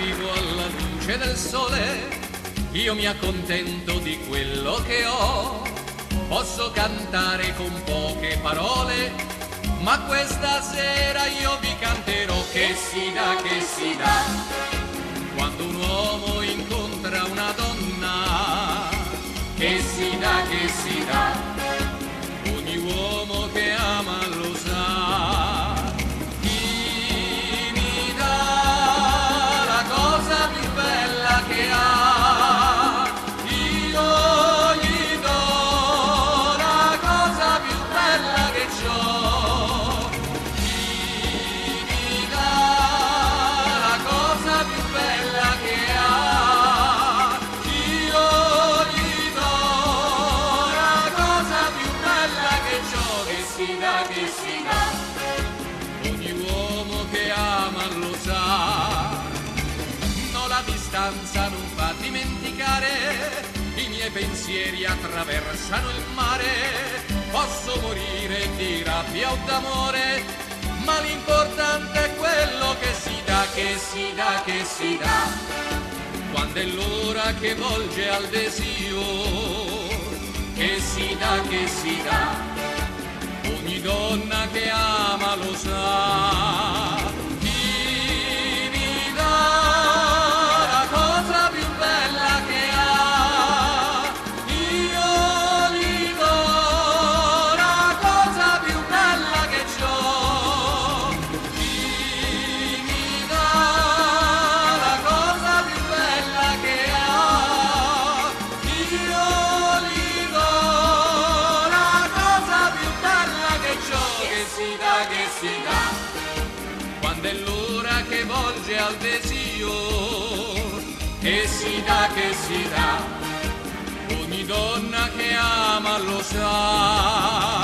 vivo alla luce del sole, io mi accontento di quello che ho. Posso cantare con poche parole, ma questa sera io vi canterò che si dà, quando un uomo incontra una donna, che si dà, ogni uomo che ama lo sa. Chi mi dà la cosa più bella che ha, io gli do la cosa più bella che c'ho. Chi mi dà la cosa più bella che ha, io gli do la cosa più bella che c'ho. Che si dà, ogni uomo che ama lo sa. No, la distanza non fa dimenticare, i miei pensieri attraversano il mare. Posso morire di rabbia o d'amore, ma l'importante è quello che si dà, che si dà, quando è l'ora che volge al desio, che si dà, ogni donna che ama lo sa. Chi mi dà la cosa più bella che ha, io gli do la cosa più bella che c'ho. Chi mi dà la cosa più bella che ha, io gli do la cosa più bella che c'ho. Che si dà, quando è l'ora che volge al desio, che si dà, ogni donna che ama lo sa.